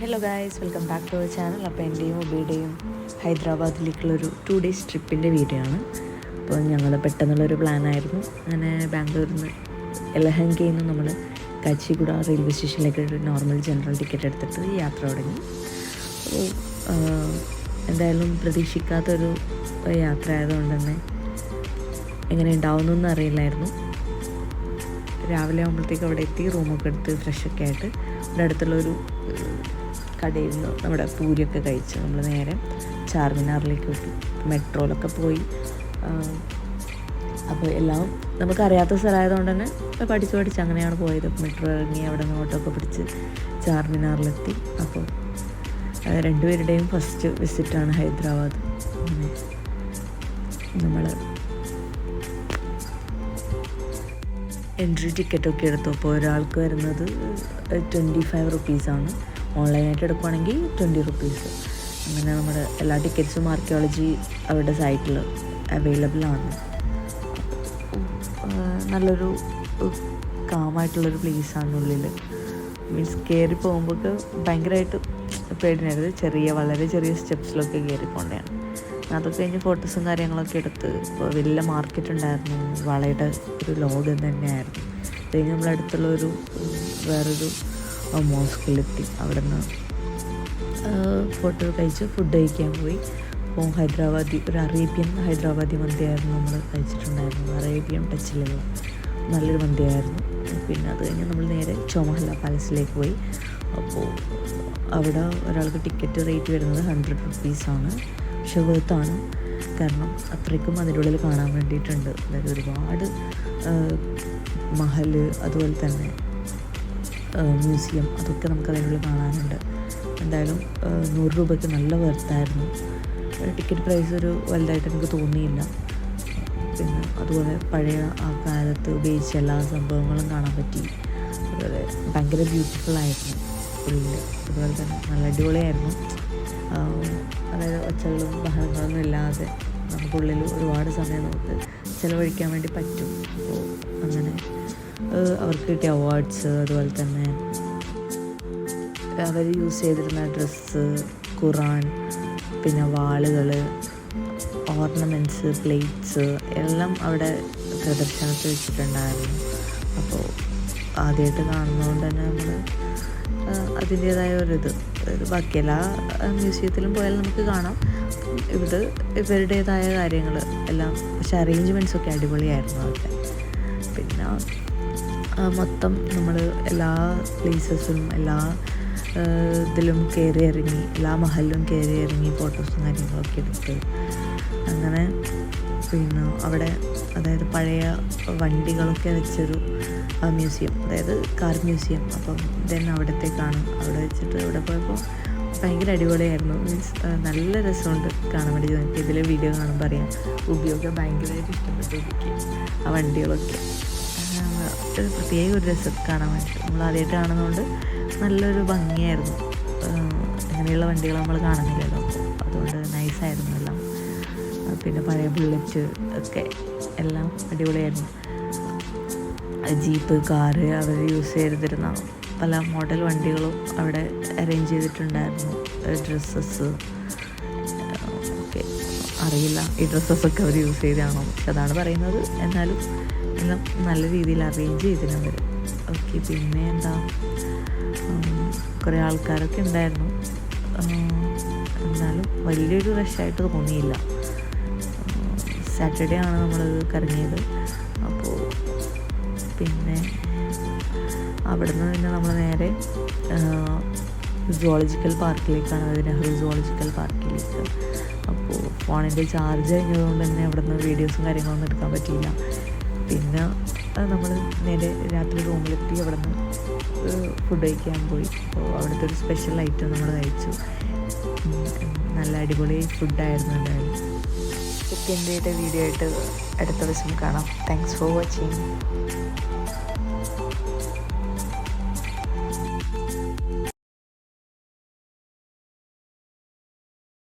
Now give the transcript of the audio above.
Hello guys, welcome back to our channel. അപ്പോൾ എൻ്റെയും ഉബയുടെയും ഹൈദരാബാദിലേക്കുള്ളൊരു 2 days ട്രിപ്പിൻ്റെ video ആണ്. അപ്പോൾ ഞങ്ങൾ പെട്ടെന്നുള്ളൊരു പ്ലാനായിരുന്നു. അങ്ങനെ ബാംഗ്ലൂരിൽ നിന്ന് യലഹങ്കയിൽ നിന്ന് നമ്മൾ കാച്ചിഗുഡ റെയിൽവേ സ്റ്റേഷനിലേക്ക് ഒരു നോർമൽ ജനറൽ ടിക്കറ്റ് എടുത്തിട്ട് യാത്ര തുടങ്ങി. അപ്പോൾ എന്തായാലും പ്രതീക്ഷിക്കാത്തൊരു യാത്ര ആയതുകൊണ്ട് തന്നെ എങ്ങനെ ഉണ്ടാവുന്നൊന്നും അറിയില്ലായിരുന്നു. രാവിലെ ആകുമ്പോഴത്തേക്ക് അവിടെ എത്തി, റൂമൊക്കെ എടുത്ത് ഫ്രഷൊക്കെ ആയിട്ട് ഇവിടെ അടുത്തുള്ളൊരു കടയിൽ നിന്ന് നമ്മുടെ പൂരിയൊക്കെ കഴിച്ച് നമ്മൾ നേരെ ചാർമിനാറിലേക്ക് വിട്ടു. മെട്രോയിലൊക്കെ പോയി. അപ്പോൾ എല്ലാം നമുക്കറിയാത്ത സ്ഥലമായതുകൊണ്ട് തന്നെ പഠിച്ച് അങ്ങനെയാണ് പോയത്. മെട്രോ ഇറങ്ങി അവിടെ നിന്ന് ഓട്ടോ ഒക്കെ പിടിച്ച് ചാർമിനാറിലെത്തി. അപ്പോൾ രണ്ടുപേരുടെയും ഫസ്റ്റ് വിസിറ്റാണ് ഹൈദരാബാദ്. നമ്മൾ എൻട്രി ടിക്കറ്റൊക്കെ എടുത്തു. അപ്പോൾ ഒരാൾക്ക് വരുന്നത് 25 റുപ്പീസാണ്. ഓൺലൈനായിട്ട് എടുക്കുകയാണെങ്കിൽ 20 റുപ്പീസ്. അങ്ങനെ നമ്മുടെ എല്ലാ ടിക്കറ്റ്സും ആർക്കിയോളജി അവരുടെ സൈറ്റിൽ അവൈലബിൾ ആണ്. നല്ലൊരു കാമായിട്ടുള്ളൊരു പ്ലേസാണ് ഉള്ളിൽ. മീൻസ് കയറി പോകുമ്പോൾ ഭയങ്കരമായിട്ട് പേടിനായിരുന്നു. വളരെ ചെറിയ സ്റ്റെപ്സിലൊക്കെ കയറിക്കൊണ്ടാണ്. അതൊക്കെ കഴിഞ്ഞ് ഫോട്ടോസും കാര്യങ്ങളൊക്കെ എടുത്ത് ഇപ്പോൾ വലിയ മാർക്കറ്റ് ഉണ്ടായിരുന്നു. വളയുടെ ഒരു ലോകം തന്നെയായിരുന്നു. അത് കഴിഞ്ഞ് നമ്മളടുത്തുള്ള വേറൊരു മോസ്കിലെത്തി. അവിടെ നിന്ന് ഫോട്ടോ കഴിച്ച് ഫുഡ് കഴിക്കാൻ പോയി. അപ്പോൾ ഒരു അറേബ്യൻ ഹൈദരാബാദി മന്തിയായിരുന്നു നമ്മൾ കഴിച്ചിട്ടുണ്ടായിരുന്നു. അറേബ്യൻ ടച്ചിലുള്ള നല്ലൊരു മന്തിയായിരുന്നു. പിന്നെ അത് കഴിഞ്ഞ് നമ്മൾ നേരെ ചോമഹല്ല പാലസിലേക്ക് പോയി. അപ്പോൾ അവിടെ ഒരാൾക്ക് ടിക്കറ്റ് റേറ്റ് വരുന്നത് 100 റുപ്പീസാണ്. പക്ഷെ വേർത്താണ്. കാരണം അത്രയ്ക്കും അതിൻ്റെ ഉള്ളിൽ കാണാൻ വേണ്ടിയിട്ടുണ്ട്. അതായത് ഒരുപാട് മഹൽ, അതുപോലെ തന്നെ മ്യൂസിയം, അതൊക്കെ നമുക്ക് അതിനുള്ളിൽ കാണാനുണ്ട്. എന്തായാലും 100 രൂപയ്ക്ക് നല്ല വെർത്തായിരുന്നു. ടിക്കറ്റ് പ്രൈസ് ഒരു വലുതായിട്ട് എനിക്ക് തോന്നിയില്ല. പിന്നെ അതുപോലെ പഴയ ആ കാലത്ത് ഉപയോഗിച്ച എല്ലാ സംഭവങ്ങളും കാണാൻ പറ്റി. അതുപോലെ ഭയങ്കര ബ്യൂട്ടിഫുള്ളായിരുന്നു ഉള്ളിൽ. അതുപോലെ തന്നെ നല്ല അടിപൊളിയായിരുന്നു. അതായത് ഒച്ചകളും ബഹളങ്ങളൊന്നും ഇല്ലാതെ നമുക്കുള്ളിൽ ഒരുപാട് സമയം നമുക്ക് ചിലവഴിക്കാൻ വേണ്ടി പറ്റും. അപ്പോൾ അങ്ങനെ അവർക്ക് കിട്ടിയ അവാർഡ്സ്, അതുപോലെ തന്നെ അവർ യൂസ് ചെയ്തിരുന്ന ഡ്രസ്സ്, ഖുറാൻ, പിന്നെ വാളുകൾ, ഓർണമെൻറ്റ്സ്, പ്ലേറ്റ്സ് എല്ലാം അവിടെ പ്രദർശനത്തിൽ വെച്ചിട്ടുണ്ടായിരുന്നു. അപ്പോൾ ആദ്യമായിട്ട് കാണുന്നതുകൊണ്ട് തന്നെ നമ്മൾ അതിൻ്റേതായ ബാക്കി എല്ലാ മ്യൂസിയത്തിലും പോയാൽ നമുക്ക് കാണാം. ഇവരുടേതായ കാര്യങ്ങൾ എല്ലാം. പക്ഷെ അറേഞ്ച്മെൻറ്റ്സൊക്കെ അടിപൊളിയായിരുന്നു അവിടെ. പിന്നെ മൊത്തം നമ്മൾ എല്ലാ പ്ലേസസും എല്ലാ ഇതിലും കയറി ഇറങ്ങി, എല്ലാ മഹലിലും കയറി ഇറങ്ങി ഫോട്ടോസും കാര്യങ്ങളൊക്കെ എടുത്ത് അങ്ങനെ. പിന്നെ അവിടെ അതായത് പഴയ വണ്ടികളൊക്കെ വെച്ചൊരു മ്യൂസിയം, അതായത് കാർ മ്യൂസിയം. അപ്പം അവിടത്തേക്കാണ്. അവിടെ വെച്ചിട്ട് ഇവിടെ പോയപ്പോൾ ഭയങ്കര അടിപൊളിയായിരുന്നു. മീൻസ് നല്ല രസമുണ്ട് കാണാൻ വേണ്ടി. നമുക്ക് ഇതിലെ വീഡിയോ കാണുമ്പോൾ അറിയാം. ഉപയോഗ ഭയങ്കരമായിട്ട് ഇഷ്ടപ്പെട്ടു എനിക്ക് ആ വണ്ടികളൊക്കെ. ഒരു പ്രത്യേക ഒരു രസം കാണാൻ വേണ്ടിയിട്ട്. നമ്മൾ ആദ്യമായിട്ട് കാണുന്നതുകൊണ്ട് നല്ലൊരു ഭംഗിയായിരുന്നു. അങ്ങനെയുള്ള വണ്ടികൾ നമ്മൾ കാണുന്നില്ലല്ലോ, അതുകൊണ്ട് നൈസായിരുന്നു എല്ലാം. പിന്നെ പഴയ ബുള്ളറ്റ് ഒക്കെ എല്ലാം അടിപൊളിയായിരുന്നു. ജീപ്പ്, കാറ്, അവർ യൂസ് ചെയ്തിരുന്ന പല മോഡൽ വണ്ടികളും അവിടെ അറേഞ്ച് ചെയ്തിട്ടുണ്ടായിരുന്നു. ഡ്രസ്സസ് ഒക്കെ അറിയില്ല, ഈ ഡ്രസ്സസൊക്കെ അവർ യൂസ് ചെയ്തതാണോ, പക്ഷെ അതാണ് പറയുന്നത്. എന്നാലും എല്ലാം നല്ല രീതിയിൽ അറേഞ്ച് ചെയ്തിരുന്നവർ. ഓക്കെ. പിന്നെ എന്താ, കുറേ ആൾക്കാരൊക്കെ ഉണ്ടായിരുന്നു. എന്നാലും വലിയൊരു റഷായിട്ട് തോന്നിയില്ല. സാറ്റർഡേ ആണ് നമ്മളത് കറങ്ങിയത്. അപ്പോൾ പിന്നെ അവിടെ നിന്ന് പിന്നെ നമ്മൾ നേരെ സുവോളജിക്കൽ പാർക്കിലേക്കാണ്, നെഹ്റു സുവോളജിക്കൽ പാർക്കിലേക്ക്. അപ്പോൾ ഫോണിൻ്റെ ചാർജ് കഴിഞ്ഞതുകൊണ്ട് തന്നെ അവിടെ നിന്ന് വീഡിയോസും കാര്യങ്ങളൊന്നും എടുക്കാൻ പറ്റിയില്ല. പിന്നെ നമ്മൾ നേരെ രാത്രി റൂമിലെത്തി. അവിടെ നിന്ന് ഫുഡ് കഴിക്കാൻ പോയി. അപ്പോൾ അവിടുത്തെ ഒരു സ്പെഷ്യൽ ഐറ്റം നമ്മൾ കഴിച്ചു. നല്ല അടിപൊളി ഫുഡായിരുന്നു എന്തായാലും. സെക്കൻഡ് വീഡിയോ ആയിട്ട് അടുത്ത ദിവസം കാണാം. Thanks for watching.